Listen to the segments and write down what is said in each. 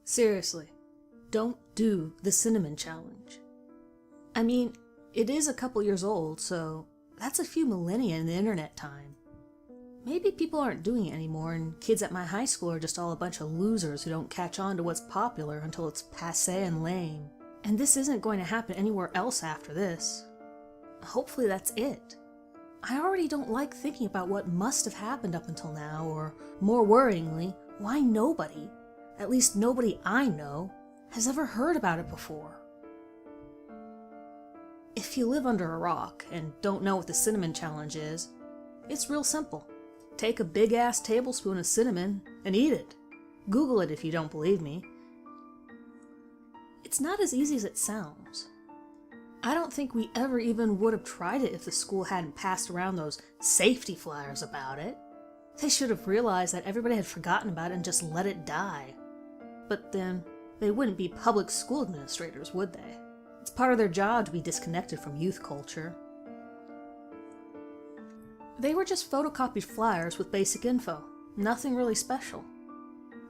Seriously, don't do the cinnamon challenge. I mean, it is a couple years old, so that's a few millennia in the internet time. Maybe people aren't doing it anymore, and kids at my high school are just all a bunch of losers who don't catch on to what's popular until it's passé and lame. And this isn't going to happen anywhere else after this. Hopefully that's it. I already don't like thinking about what must have happened up until now, or more worryingly, why nobody, at least nobody I know, has ever heard about it before. If you live under a rock and don't know what the cinnamon challenge is, it's real simple. Take a big-ass tablespoon of cinnamon and eat it. Google it if you don't believe me. It's not as easy as it sounds. I don't think we ever even would have tried it if the school hadn't passed around those safety flyers about it. They should have realized that everybody had forgotten about it and just let it die. But then, they wouldn't be public school administrators, would they? It's part of their job to be disconnected from youth culture. They were just photocopied flyers with basic info, nothing really special.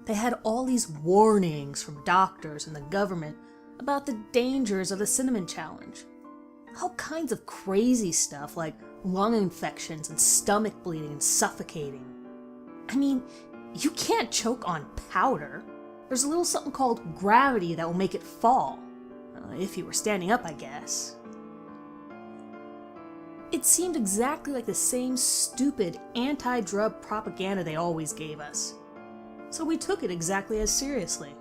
They had all these warnings from doctors and the government about the dangers of the cinnamon challenge. All kinds of crazy stuff like lung infections and stomach bleeding and suffocating. I mean, you can't choke on powder. There's a little something called gravity that will make it fall. If you were standing up, I guess. It seemed exactly like the same stupid anti-drug propaganda they always gave us. So we took it exactly as seriously.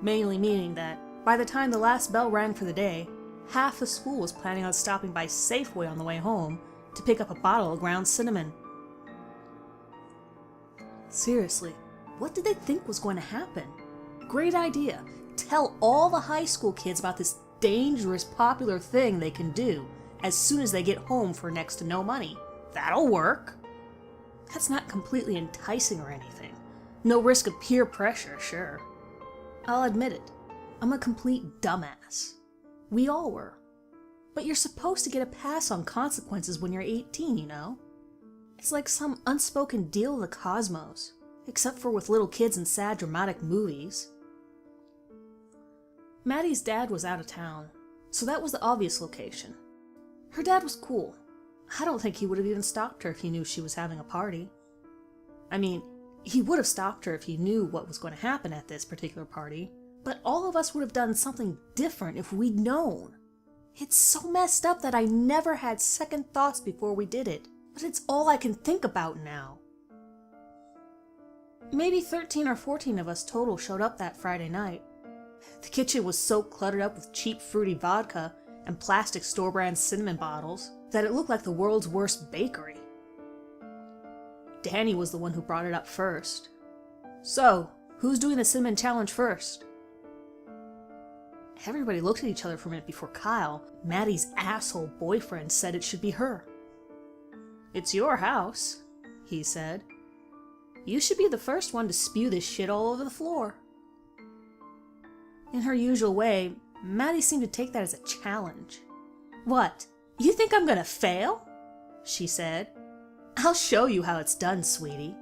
Mainly meaning that by the time the last bell rang for the day, half the school was planning on stopping by Safeway on the way home to pick up a bottle of ground cinnamon. Seriously, what did they think was going to happen? Great idea. Tell all the high school kids about this dangerous, popular thing they can do as soon as they get home for next to no money. That'll work. That's not completely enticing or anything. No risk of peer pressure, sure. I'll admit it. I'm a complete dumbass. We all were. But you're supposed to get a pass on consequences when you're 18, you know? It's like some unspoken deal of the cosmos, except for with little kids in sad dramatic movies. Maddie's dad was out of town, so that was the obvious location. Her dad was cool. I don't think he would have even stopped her if he knew she was having a party. I mean, he would have stopped her if he knew what was going to happen at this particular party, but all of us would have done something different if we'd known. It's so messed up that I never had second thoughts before we did it, but it's all I can think about now. Maybe 13 or 14 of us total showed up that Friday night. The kitchen was so cluttered up with cheap fruity vodka and plastic store-brand cinnamon bottles that it looked like the world's worst bakery. Danny was the one who brought it up first. So, who's doing the cinnamon challenge first? Everybody looked at each other for a minute before Kyle, Maddie's asshole boyfriend, said it should be her. "It's your house," he said. "You should be the first one to spew this shit all over the floor." In her usual way, Maddie seemed to take that as a challenge. "What? You think I'm gonna fail?" she said. "I'll show you how it's done, sweetie."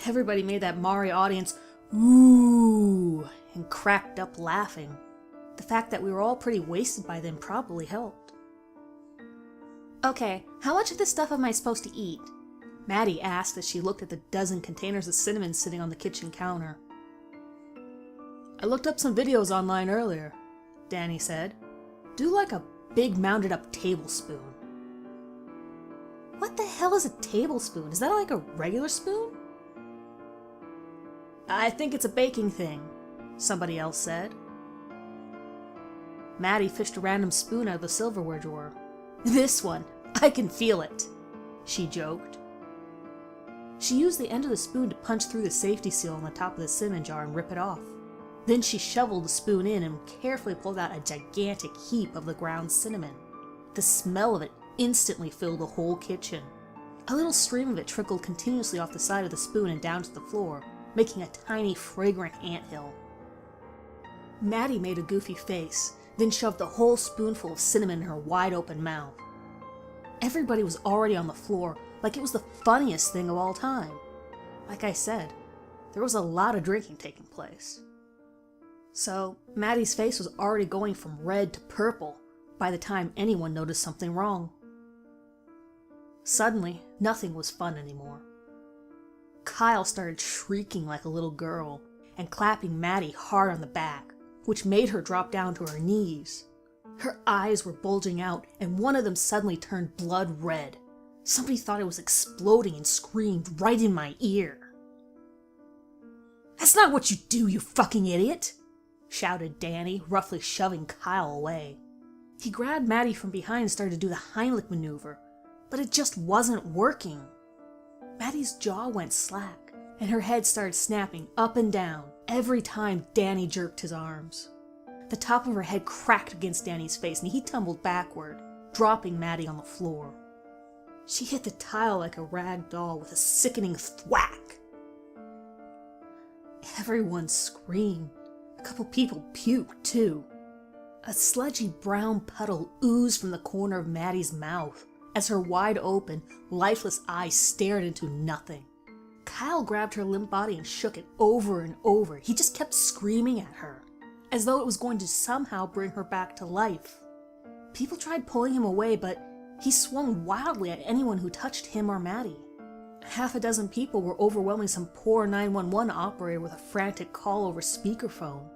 Everybody made that Maury audience ooh and cracked up laughing. The fact that we were all pretty wasted by then probably helped. "Okay, how much of this stuff am I supposed to eat?" Maddie asked as she looked at the dozen containers of cinnamon sitting on the kitchen counter. "I looked up some videos online earlier," Danny said. "Do like a big mounded up tablespoon." What the hell is a tablespoon? Is that like a regular spoon? "I think it's a baking thing," somebody else said. Maddie fished a random spoon out of the silverware drawer. "This one, I can feel it," she joked. She used the end of the spoon to punch through the safety seal on the top of the cinnamon jar and rip it off. Then she shoveled the spoon in and carefully pulled out a gigantic heap of the ground cinnamon. The smell of it instantly filled the whole kitchen. A little stream of it trickled continuously off the side of the spoon and down to the floor, making a tiny, fragrant anthill. Maddie made a goofy face, then shoved the whole spoonful of cinnamon in her wide-open mouth. Everybody was already on the floor, like it was the funniest thing of all time. Like I said, There was a lot of drinking taking place. So, Maddie's face was already going from red to purple by the time anyone noticed something wrong. Suddenly, nothing was fun anymore. Kyle started shrieking like a little girl and clapping Maddie hard on the back, which made her drop down to her knees. Her eyes were bulging out, and one of them suddenly turned blood red. Somebody thought it was exploding and screamed right in my ear. "That's not what you do, you fucking idiot!" shouted Danny, roughly shoving Kyle away. He grabbed Maddie from behind and started to do the Heimlich maneuver, but it just wasn't working. Maddie's jaw went slack, and her head started snapping up and down every time Danny jerked his arms. The top of her head cracked against Danny's face, and he tumbled backward, dropping Maddie on the floor. She hit the tile like a rag doll with a sickening thwack. Everyone screamed. A couple people puked, too. A sludgy brown puddle oozed from the corner of Maddie's mouth as her wide open, lifeless eyes stared into nothing. Kyle grabbed her limp body and shook it over and over. He just kept screaming at her, as though it was going to somehow bring her back to life. People tried pulling him away, but he swung wildly at anyone who touched him or Maddie. Half a dozen people were overwhelming some poor 911 operator with a frantic call over speakerphone.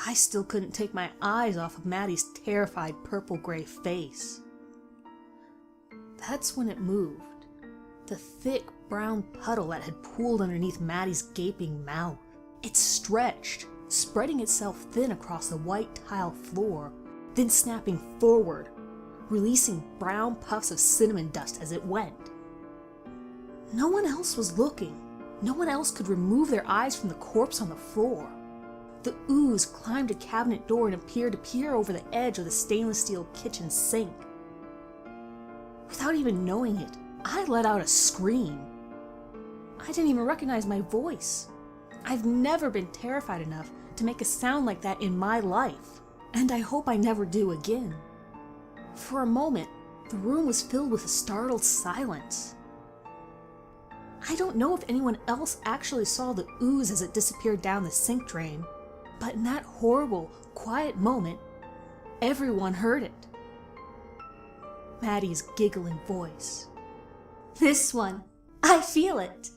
I still couldn't take my eyes off of Maddie's terrified purple-gray face. That's when it moved. The thick brown puddle that had pooled underneath Maddie's gaping mouth. It stretched, spreading itself thin across the white tile floor, then snapping forward, releasing brown puffs of cinnamon dust as it went. No one else was looking. No one else could remove their eyes from the corpse on the floor. The ooze climbed a cabinet door and appeared to peer over the edge of the stainless steel kitchen sink. Without even knowing it, I let out a scream. I didn't even recognize my voice. I've never been terrified enough to make a sound like that in my life, and I hope I never do again. For a moment, the room was filled with a startled silence. I don't know if anyone else actually saw the ooze as it disappeared down the sink drain, but in that horrible, quiet moment, everyone heard it. Maddie's giggling voice. "This one, I feel it."